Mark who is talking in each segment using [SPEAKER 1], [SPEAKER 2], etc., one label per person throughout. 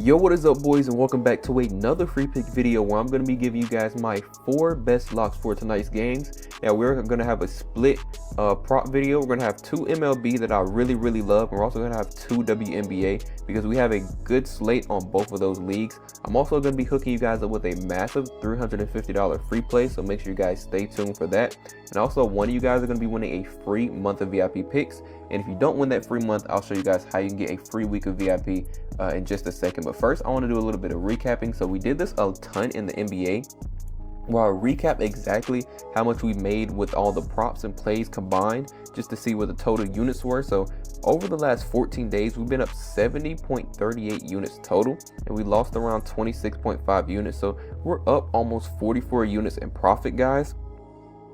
[SPEAKER 1] Yo, what is up, boys, and welcome back to another free pick video where I'm going to be giving you guys my 4 best locks for tonight's games. Now we're going to have a split prop video. We're going to have 2 MLB that I really love, and we're also going to have 2 WNBA because we have a good slate on both of those leagues. I'm also going to be hooking you guys up with a massive $350 free play, so make sure you guys stay tuned for that. And also, one of you guys are going to be winning a free month of VIP picks, and if you don't win that free month, I'll show you guys how you can get a free week of VIP in just a second. But first, I want to do a little bit of recapping. So we did this a ton in the NBA, where I'll recap exactly how much we made with all the props and plays combined, just to see what the total units were. So over the last 14 days, we've been up 70.38 units total, and we lost around 26.5 units. So we're up almost 44 units in profit, guys.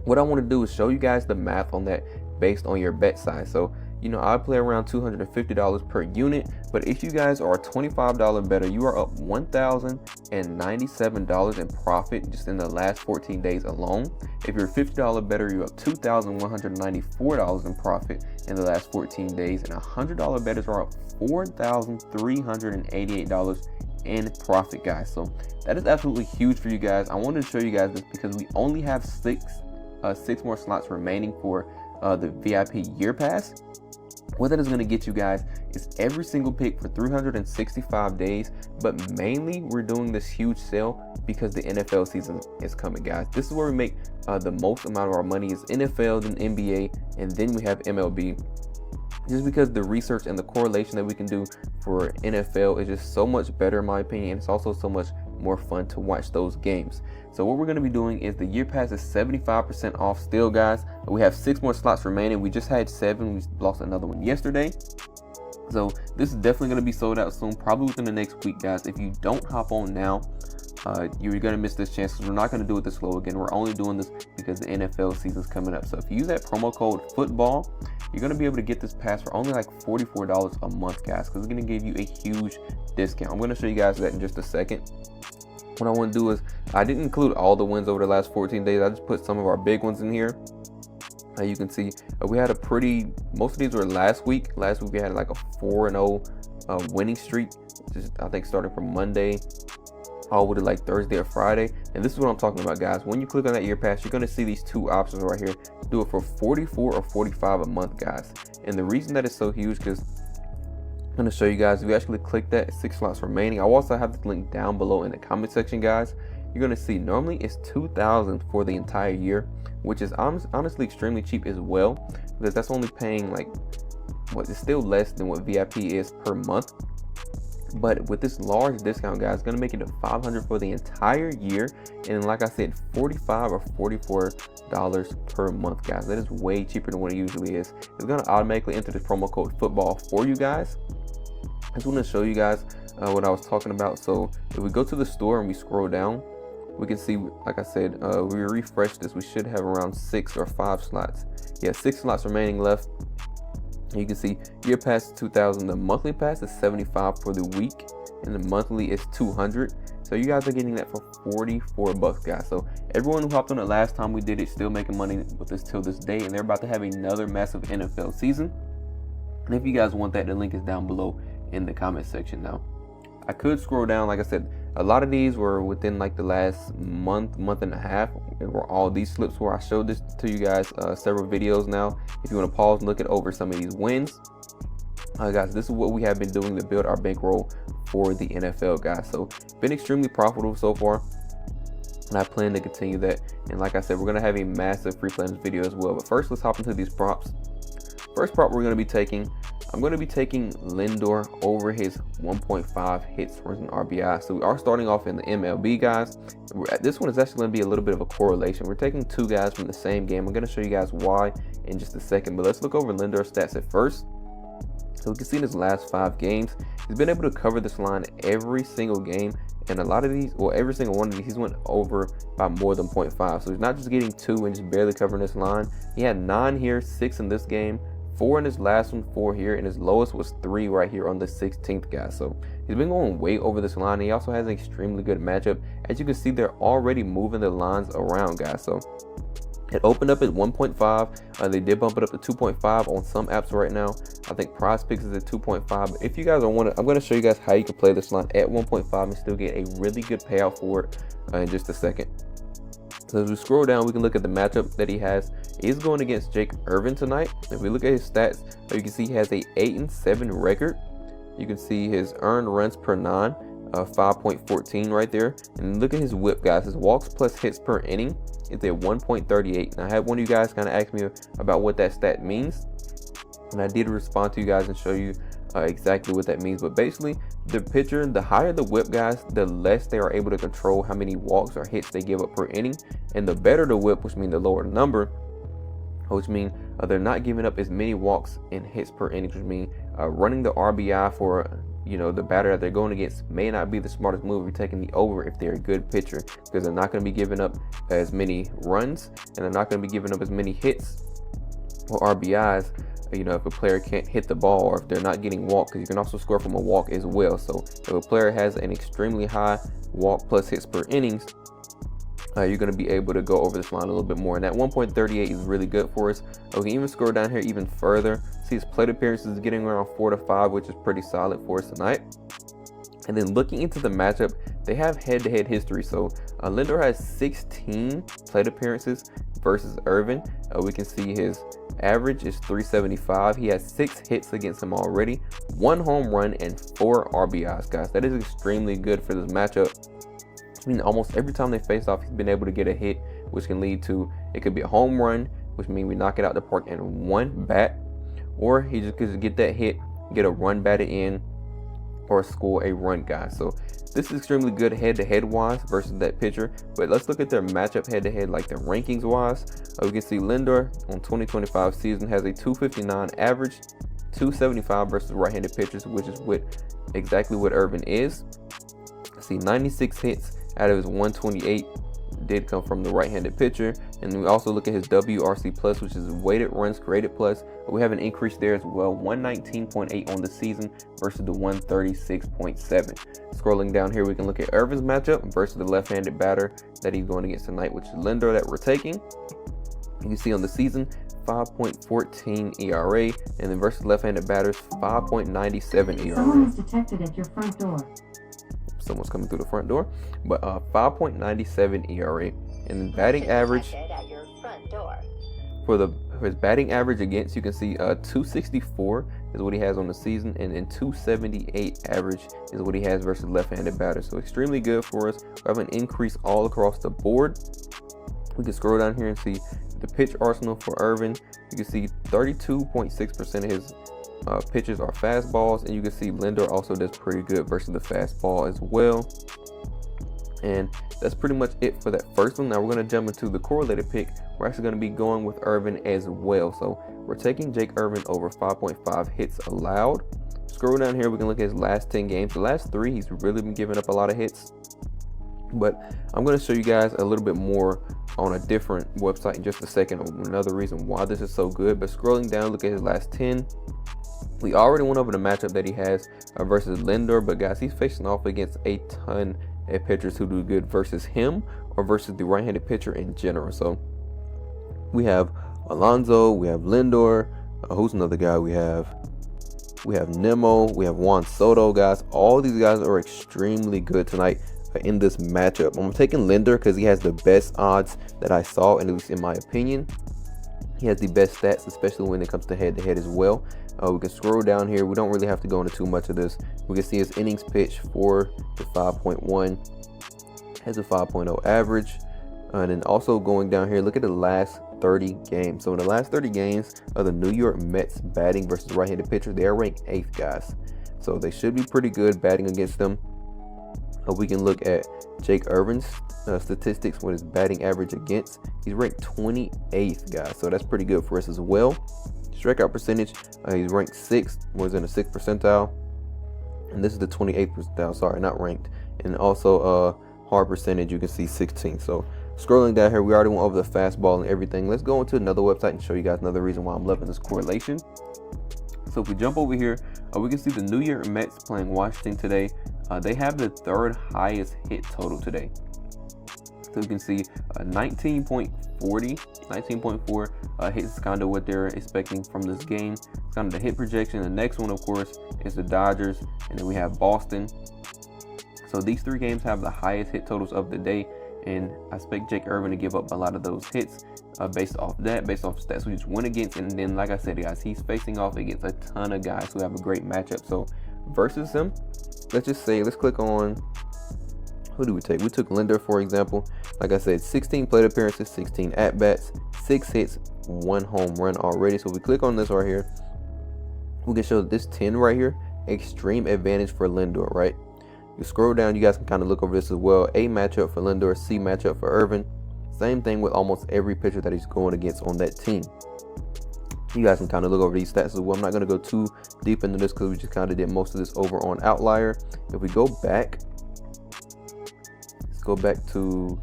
[SPEAKER 1] What I want to do is show you guys the math on that based on your bet size. So, you know, I play around $250 per unit, but if you guys are a $25 better, you are up $1,097 in profit just in the last 14 days alone. If you're a $50 better, you're up $2,194 in profit in the last 14 days, and $100 bettors are up $4,388 in profit, guys. So that is absolutely huge for you guys. I wanted to show you guys this because we only have six more slots remaining for the VIP year pass. What that is going to get you guys is every single pick for 365 days, but mainly we're doing this huge sale because the NFL season is coming, guys. This is where we make the most amount of our money, is NFL, then NBA, and then we have MLB. Just because the research and the correlation that we can do for NFL is just so much better, in my opinion, and it's also so much more fun to watch those games. So what we're going to be doing is the year pass is 75% off still, guys. We have 6 more slots remaining. We just had 7. We lost another one yesterday. So this is definitely going to be sold out soon, probably within the next week, guys. If you don't hop on now, you're going to miss this chance, because we're not going to do it this slow again. We're only doing this because the NFL season is coming up. So if you use that promo code football, you're going to be able to get this pass for only like $44 a month, guys, because it's going to give you a huge discount. I'm going to show you guys that in just a second. What I want to do is, I didn't include all the wins over the last 14 days. I just put some of our big ones in here. You can see we had most of these were last week. Last week we had like a 4-0 winning streak, just I think starting from Monday all the way to like Thursday or Friday. And this is what I'm talking about, guys. When you click on that year pass, you're going to see these 2 options right here. Do it for 44 or 45 a month, guys. And the reason that is so huge, because I'm going to show you guys, if you actually click that, 6 slots remaining. I'll also have the link down below in the comment section, guys. You're going to see normally it's $2,000 for the entire year, which is honestly extremely cheap as well, because that's only paying like, what, it's still less than what VIP is per month. But with this large discount, guys, it's going to make it to $500 for the entire year, and like I said, $45 or $44 per month, guys. That is way cheaper than what it usually is. It's going to automatically enter the promo code football for you guys. I just want to show you guys what I was talking about. So if we go to the store and we scroll down, we can see, like I said, we refresh this, we should have around 6 or 5 slots. Yeah, 6 slots remaining left. You can see year pass is $2,000. The monthly pass is $75 for the week, and the monthly is $200. So you guys are getting that for $44, guys. So everyone who hopped on it last time we did it, still making money with this till this day, and they're about to have another massive NFL season. And if you guys want that, the link is down below in the comment section. Now I could scroll down. Like I said, a lot of these were within like the last month and a half, where all these slips were. I showed this to you guys several videos now. If you want to pause and look at over some of these wins, guys, this is what we have been doing to build our bankroll for the NFL, guys. So been extremely profitable so far, and I plan to continue that. And like I said, we're gonna have a massive free play in this video as well. But first, let's hop into these props. First prop we're gonna be taking, I'm going to be taking Lindor over his 1.5 hits, runs, and RBI. So we are starting off in the MLB, guys. This one is actually going to be a little bit of a correlation. We're taking 2 guys from the same game. I'm going to show you guys why in just a second. But let's look over Lindor's stats at first. So we can see in his last 5 games, he's been able to cover this line every single game. And a lot of these, well, every single one of these, he's went over by more than 0.5. So he's not just getting 2 and just barely covering this line. He had 9 here, 6 in this game, 4 in his last one, 4 here, and his lowest was 3 right here on the 16th, guys. So he's been going way over this line. He also has an extremely good matchup. As you can see, they're already moving the lines around, guys. So It opened up at 1.5. They did bump it up to 2.5 on some apps right now. I think PrizePicks is at 2.5. But if you guys don't want to, I'm going to show you guys how you can play this line at 1.5 and still get a really good payout for it in just a second. So as we scroll down, we can look at the matchup that he has. He's going against Jake Irvin tonight. If we look at his stats, you can see he has a 8-7 record. You can see his earned runs per 9, 5.14 right there. And look at his whip, guys. His walks plus hits per inning is at 1.38. Now, I had one of you guys kind of ask me about what that stat means, and I did respond to you guys and show you exactly what that means. But basically, the pitcher, the higher the whip, guys, the less they are able to control how many walks or hits they give up per inning, and the better the whip, which means the lower the number, which means they're not giving up as many walks and hits per inning, which means running the RBI for the batter that they're going against may not be the smartest move. You're taking the over if they're a good pitcher, because they're not going to be giving up as many runs and they're not going to be giving up as many hits or RBIs. If a player can't hit the ball or if they're not getting walked, because you can also score from a walk as well. So if a player has an extremely high walk plus hits per innings, you're going to be able to go over this line a little bit more. And that 1.38 is really good for us. We can even scroll down here even further. See his plate appearances getting around 4 to 5, which is pretty solid for us tonight. And then looking into the matchup, they have head-to-head history. So Lindor has 16 plate appearances versus Irvin. We can see his average is 375. He has 6 hits against him already, 1 home run, and 4 RBIs, guys. That is extremely good for this matchup. I mean, almost every time they face off, he's been able to get a hit, which can lead to, it could be a home run, which means we knock it out the park in 1 bat, or he just could get that hit, get a run batted in, or score a run, guys. So this is extremely good head-to-head wise versus that pitcher. But let's look at their matchup head-to-head, like their rankings wise. We can see Lindor on 2025 season has a 259 average, 275 versus right-handed pitchers, which is exactly what Irvin is. See 96 hits out of his 128 did come from the right-handed pitcher. And we also look at his WRC plus, which is weighted runs created plus. We have an increase there as well, 119.8 on the season versus the 136.7. Scrolling down here, we can look at Irvin's matchup versus the left-handed batter that he's going against tonight, which is Lindor that we're taking. You can see on the season 5.14 ERA, and then versus left-handed batters 5.97 ERA.
[SPEAKER 2] Someone is detected at your front door.
[SPEAKER 1] Someone's coming through the front door, but 5.97 ERA, and then batting average for his batting average against, you can see 264 is what he has on the season, and then 278 average is what he has versus left-handed batters. So extremely good for us. We have an increase all across the board. We can scroll down here and see the pitch arsenal for Irvin. You can see 32.6% of his pitches are fastballs, and you can see Lindor also does pretty good versus the fastball as well. And that's pretty much it for that first one. Now we're going to jump into the correlated pick. We're actually going to be going with Irvin as well. So we're taking Jake Irvin over 5.5 hits allowed. Scroll down here, we can look at his last 10 games. The last 3, he's really been giving up a lot of hits. But I'm going to show you guys a little bit more on a different website in just a second. Another reason why this is so good. But scrolling down, look at his last 10. We already went over the matchup that he has versus Lindor. But guys, he's facing off against a ton of pitchers who do good versus him or versus the right-handed pitcher in general. So we have Alonso, we have Lindor. Who's another guy we have? We have Nemo, we have Juan Soto, guys. All these guys are extremely good tonight in this matchup. I'm taking Lindor because he has the best odds that I saw, and at least in my opinion, he has the best stats, especially when it comes to head-to-head as well. We can scroll down here. We don't really have to go into too much of this. We can see his innings pitched 4 to 5.1, has a 5.0 average. And then also going down here, look at the last 30 games. So in the last 30 games of the New York Mets batting versus right-handed pitchers, they are ranked 8th, guys. So they should be pretty good batting against them. We can look at Jake Irvin's statistics with his batting average against. He's ranked 28th, guys. So that's pretty good for us as well. Strikeout percentage, he's ranked 6th, was in the 6th percentile. And this is the 28th percentile, sorry, not ranked. And also hard percentage, you can see 16th. So scrolling down here, we already went over the fastball and everything. Let's go into another website and show you guys another reason why I'm loving this correlation. So if we jump over here, we can see the New York Mets playing Washington today. They have the 3rd highest hit total today. So you can see 19.4 hits is kind of what they're expecting from this game. It's kind of the hit projection. The next one, of course, is the Dodgers, and then we have Boston. So these three games have the highest hit totals of the day, and I expect Jake Irvin to give up a lot of those hits based off stats we just went against. And then, like I said, guys, he's facing off against a ton of guys who have a great matchup. So versus him, let's click on, who do we take? We took Linder, for example. Like I said, 16 plate appearances, 16 at-bats, 6 hits, 1 home run already. So if we click on this right here, we can show this 10 right here, extreme advantage for Lindor, right? You scroll down, you guys can kind of look over this as well. A matchup for Lindor, C matchup for Irvin. Same thing with almost every pitcher that he's going against on that team. You guys can kind of look over these stats as well. I'm not going to go too deep into this because we just kind of did most of this over on Outlier. If we go back, let's go back to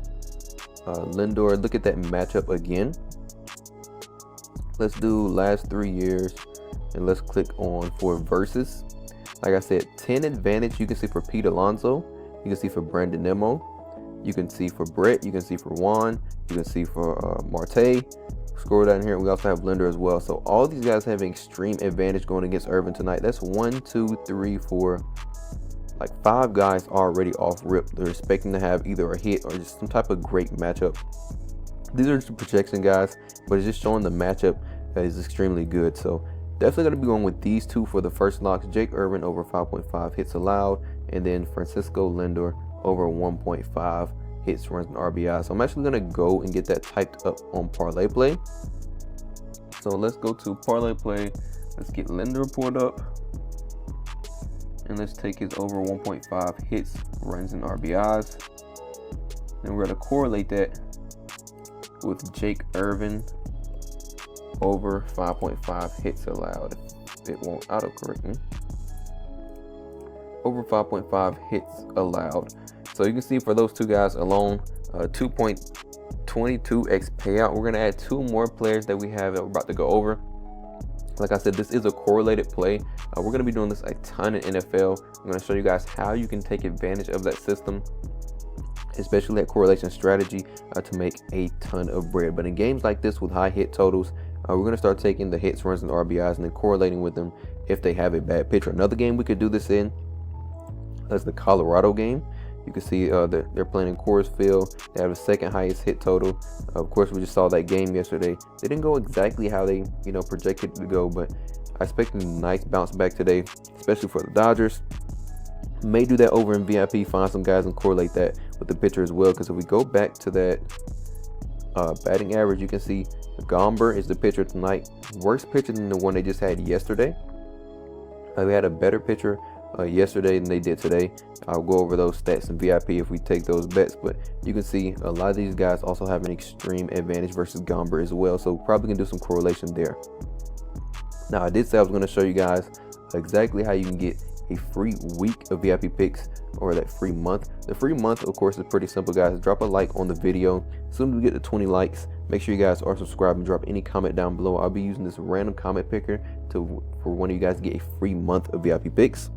[SPEAKER 1] Lindor. Look at that matchup again. Let's do last 3 years, and let's click on for versus. Like I said, 10 advantage you can see for Pete Alonso, you can see for Brandon Nimmo, you can see for Brett, you can see for Juan, you can see for Marte. Scroll down here, we also have Linder as well. So all these guys have an extreme advantage going against Irvin tonight. That's 1, 2, 3, 4, like 5 guys already off rip. They're expecting to have either a hit or just some type of great matchup. These are just projection guys, but it's just showing the matchup that is extremely good. So definitely going to be going with these two for the first locks. Jake Irvin over 5.5 hits allowed, and then Francisco Lindor over 1.5 hits, runs, and RBI. So I'm actually going to go and get that typed up on ParlayPlay. So let's go to ParlayPlay. Let's get Lindor pulled up, and let's take his over 1.5 hits, runs, and RBIs. And we're going to correlate that with Jake Irvin over 5.5 hits allowed. It won't autocorrect me. Over 5.5 hits allowed. So you can see for those two guys alone, 2.22x payout. We're going to add 2 more players that we have that we're about to go over. Like I said, this is a correlated play. We're going to be doing this a ton in NFL. I'm going to show you guys how you can take advantage of that system, especially that correlation strategy, to make a ton of bread. But in games like this with high hit totals, we're going to start taking the hits, runs, and RBIs and then correlating with them if they have a bad pitcher. Another game we could do this in, that's the Colorado game. You can see they're playing in Coors Field. They have the second highest hit total. Of course, we just saw that game yesterday. They didn't go exactly how they projected to go, but I expect a nice bounce back today, especially for the Dodgers. May do that over in VIP, find some guys and correlate that with the pitcher as well. Because if we go back to that batting average, you can see Gomber is the pitcher tonight. Worse pitcher than the one they just had yesterday. We had a better pitcher yesterday than they did today. I'll go over those stats in VIP if we take those bets, but you can see a lot of these guys also have an extreme advantage versus Gomber as well, so probably can do some correlation there. Now I did say I was going to show you guys exactly how you can get a free week of VIP picks, or that free month. The free month, of course, is pretty simple, guys. Drop a like on the video. As soon as we get to 20 likes, make sure you guys are subscribed and drop any comment down below. I'll be using this random comment picker for one of you guys to get a free month of VIP picks.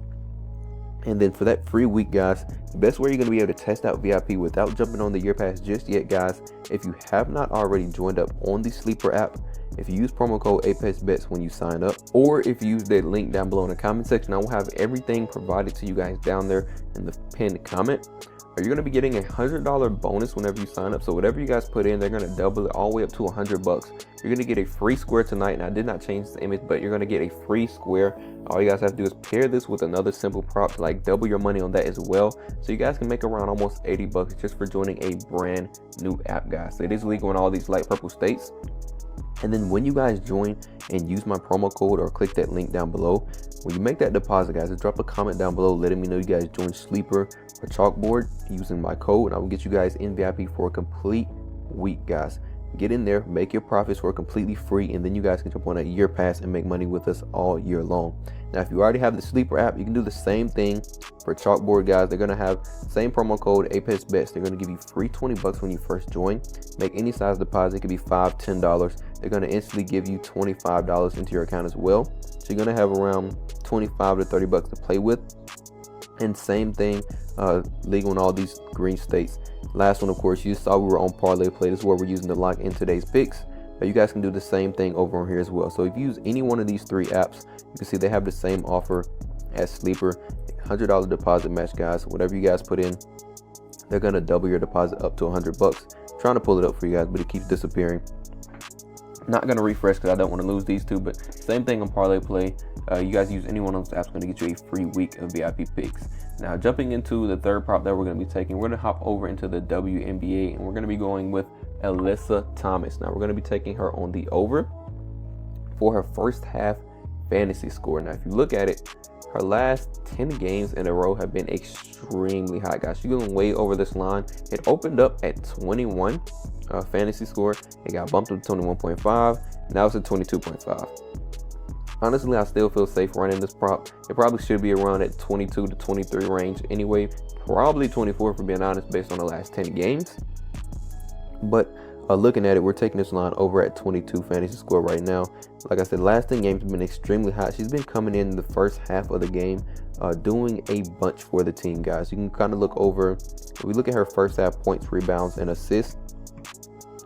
[SPEAKER 1] And then for that free week, guys, the best way you're going to be able to test out VIP without jumping on the year pass just yet, guys, if you have not already joined up on the Sleeper app, if you use promo code ApexBetz when you sign up, or if you use that link down below in the comment section, I will have everything provided to you guys down there in the pinned comment. You're going to be getting $100 bonus whenever you sign up. So whatever you guys put in, they're going to double it all the way up to $100. You're going to get a free square tonight, and I did not change the image, but you're going to get a free square. All you guys have to do is pair this with another simple prop to like double your money on that as well. So you guys can make around almost $80 just for joining a brand new app, guys. So it is legal in all these light purple states. And then when you guys join and use my promo code or click that link down below, when you make that deposit, guys, just drop a comment down below letting me know you guys joined Sleeper or Chalkboard using my code, and I will get you guys in VIP for a complete week, guys. Get in there, make your profits for completely free, and then you guys can jump on a year pass and make money with us all year long. Now, if you already have the Sleeper app, you can do the same thing for Chalkboard, guys. They're going to have same promo code ApexBetz. They're going to give you free $20 when you first join. Make any size deposit. It could be $5, $10. They're going to instantly give you $25 into your account as well. So you're going to have around $25 to $30 to play with. And same thing, legal in all these green states. Last one, of course, you saw we were on ParlayPlay. This is where we're using to lock in today's picks. But you guys can do the same thing over on here as well. So if you use any one of these 3 apps, you can see they have the same offer as Sleeper. $100 deposit match, guys. Whatever you guys put in, they're gonna double your deposit up to $100. Trying to pull it up for you guys, but it keeps disappearing. Not gonna refresh because I don't want to lose these two, but same thing on ParlayPlay. You guys use any one of those apps, going to get you a free week of VIP picks. Now, jumping into the third prop that we're going to be taking, we're going to hop over into the WNBA, and we're going to be going with Alyssa Thomas. Now, we're going to be taking her on the over for her first half fantasy score. Now, if you look at it, her last 10 games in a row have been extremely high, guys. She's going way over this line. It opened up at 21 fantasy score. It got bumped up to 21.5. Now it's at 22.5. Honestly, I still feel safe running this prop. It probably should be around at 22 to 23 range anyway. Probably 24 for being honest, based on the last 10 games. But looking at it, we're taking this line over at 22 fantasy score right now. Like I said, last 10 games have been extremely hot. She's been coming in the first half of the game, doing a bunch for the team, guys. You can kind of look over. If we look at her first half points, rebounds, and assists,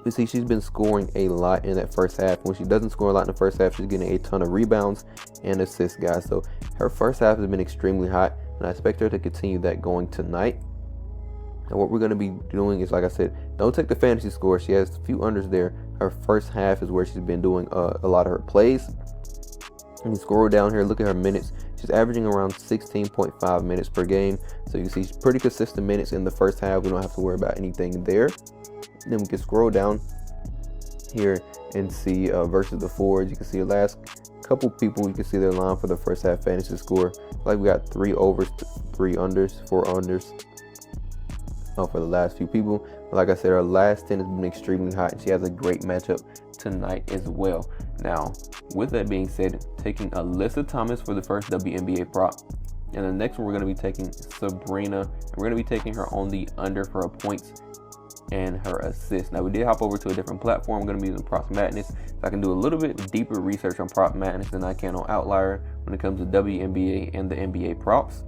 [SPEAKER 1] you see she's been scoring a lot in that first half. When she doesn't score a lot in the first half, she's getting a ton of rebounds and assists, guys. So her first half has been extremely hot, and I expect her to continue that going tonight. And what we're going to be doing is, like I said, don't take the fantasy score. She has a few unders there. Her first half is where she's been doing a lot of her plays. And you scroll down here, look at her minutes. She's averaging around 16.5 minutes per game. So you can see she's pretty consistent minutes in the first half. We don't have to worry about anything there. Then we can scroll down here and see versus the forwards. You can see the last couple people, you can see their line for the first half fantasy score. Like we got 3 overs, 3 unders, 4 unders for the last few people. But like I said, her last 10 has been extremely hot, and she has a great matchup tonight as well. Now, with that being said, taking Alyssa Thomas for the first WNBA prop. And the next one, we're going to be taking Sabrina. And we're going to be taking her on the under for her points and her assists. Now, we did hop over to a different platform. I'm going to be using Prop Madness, so I can do a little bit deeper research on Prop Madness than I can on Outlier when it comes to WNBA and the NBA props.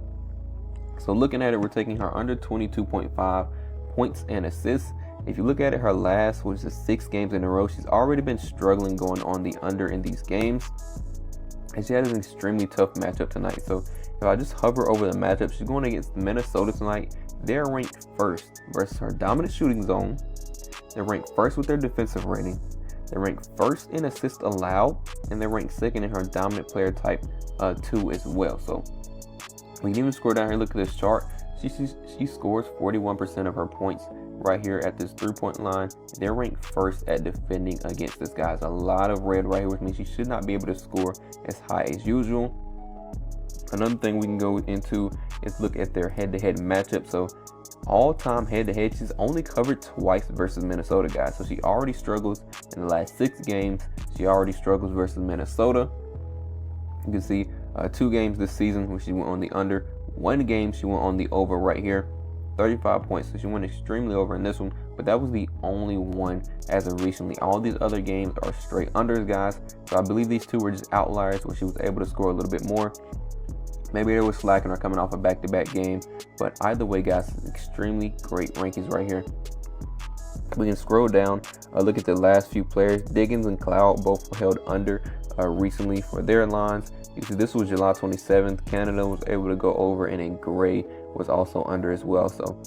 [SPEAKER 1] So looking at it, we're taking her under 22.5 points and assists. If you look at it, her last, which is 6 games in a row, she's already been struggling going on the under in these games. And she has an extremely tough matchup tonight. So if I just hover over the matchup, she's going against Minnesota tonight. They're ranked first versus her dominant shooting zone. They're ranked first with their defensive rating. They're ranked first in assists allowed, and they're ranked second in her dominant player type 2 as well. So we can even scroll down here, look at this chart. She scores 41% of her points right here at this 3-point line. They're ranked first at defending against this, guys. A lot of red right here, which means she should not be able to score as high as usual. Another thing we can go into is look at their head-to-head matchup. So all-time head-to-head, she's only covered twice versus Minnesota, guys. So she already struggles in the last 6 games. She already struggles versus Minnesota. You can see 2 games this season where she went on the under. 1 game she went on the over right here, 35 points. So she went extremely over in this one, but that was the only one as of recently. All these other games are straight unders, guys. So I believe these 2 were just outliers where she was able to score a little bit more. Maybe they were slacking or coming off a back-to-back game, but either way, guys, extremely great rankings right here. We can scroll down, look at the last few players. Diggins and Cloud both held under recently for their lines. You see, this was July 27th. Canada was able to go over, and then Gray was also under as well. So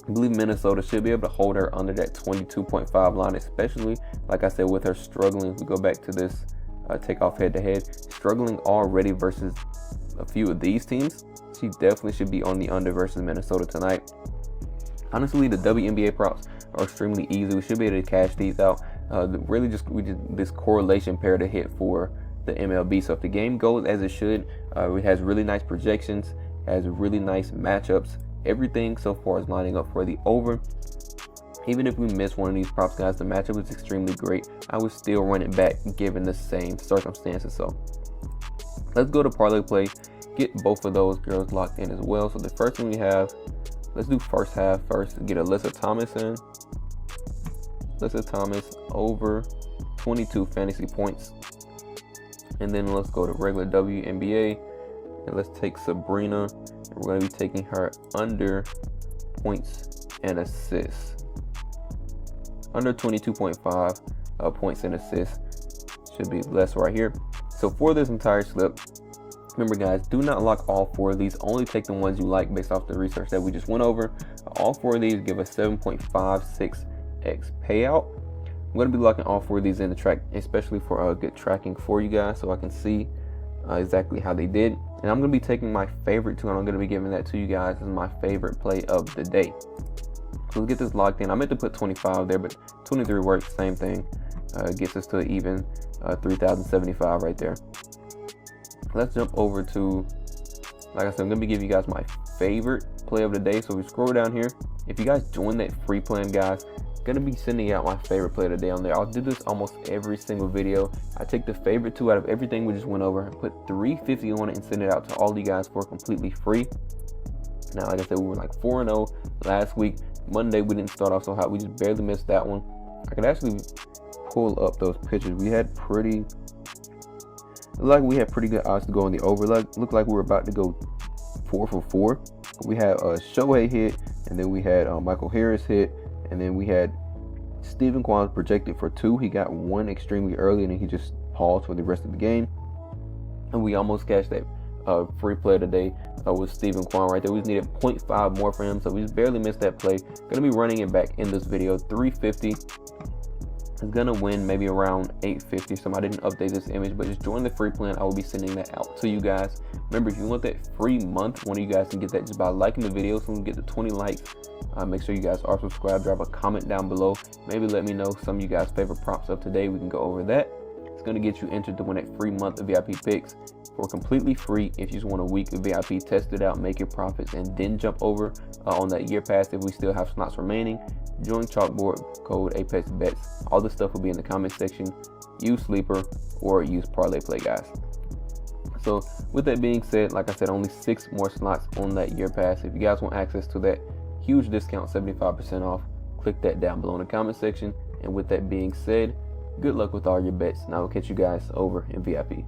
[SPEAKER 1] I believe Minnesota should be able to hold her under that 22.5 line, especially, like I said, with her struggling. If we go back to this takeoff head-to-head, struggling already versus a few of these teams, she definitely should be on the under versus Minnesota tonight. Honestly, the WNBA props are extremely easy. We should be able to cash these out. Really, we did this correlation pair to hit for the MLB. So if the game goes as it should, it has really nice projections, has really nice matchups. Everything so far is lining up for the over. Even if we miss one of these props, guys, the matchup is extremely great. I would still run it back given the same circumstances. So let's go to ParlayPlay, get both of those girls locked in as well. So the first one we have, let's do first half first. Get Alyssa Thomas in. Alyssa Thomas over 22 fantasy points. And then let's go to regular WNBA. And let's take Sabrina We're going to be taking her under points and assists. Under 22.5 points and assists. Should be less right here. So for this entire slip, remember guys, do not lock all 4 of these. Only take the ones you like based off the research that we just went over. All 4 of these give a 7.56x payout. I'm going to be locking all 4 of these in the track, especially for good tracking for you guys, so I can see exactly how they did. And I'm going to be taking my favorite 2, and I'm going to be giving that to you guys as my favorite play of the day. So let's get this locked in. I meant to put 25 there, but 23 works, same thing. Gets us to an even 3,075 right there. Let's jump over to, like I said, I'm going to be giving you guys my favorite play of the day. So we scroll down here. If you guys join that free plan, guys, I'm going to be sending out my favorite play of the day on there. I'll do this almost every single video. I take the favorite 2 out of everything we just went over and put 350 on it and send it out to all of you guys for completely free. Now, like I said, we were like 4-0 last week. Monday, we didn't start off so hot. We just barely missed that one. I could actually pull up those pictures. We had pretty good odds to go on the over. Looked like we were about to go 4 for 4. We had Shohei hit, and then we had Michael Harris hit, and then we had Stephen Kwan projected for 2. He got 1 extremely early, and then he just paused for the rest of the game. And we almost cashed that free play today with Stephen Kwan right there. We just needed 0.5 more for him, so we just barely missed that play. Gonna be running it back in this video. 350 is gonna win maybe around 850. So I didn't update this image, but just join the free plan. I will be sending that out to you guys. Remember, if you want that free month, one of you guys can get that just by liking the video. So we can get to 20 likes. Make sure you guys are subscribed. Drop a comment down below. Maybe let me know some of you guys' favorite props of today. We can go over that. It's gonna get you entered to win that free month of VIP picks for completely free. If you just want a week of VIP, test it out, make your profits, and then jump over on that year pass if we still have slots remaining. Join Chalkboard, code ApexBetz. All this stuff will be in the comment section. Use Sleeper or use ParlayPlay, guys. So with that being said, like I said, only 6 more slots on that year pass. If you guys want access to that huge discount, 75% off, click that down below in the comment section. And with that being said, good luck with all your bets, and I will catch you guys over in VIP.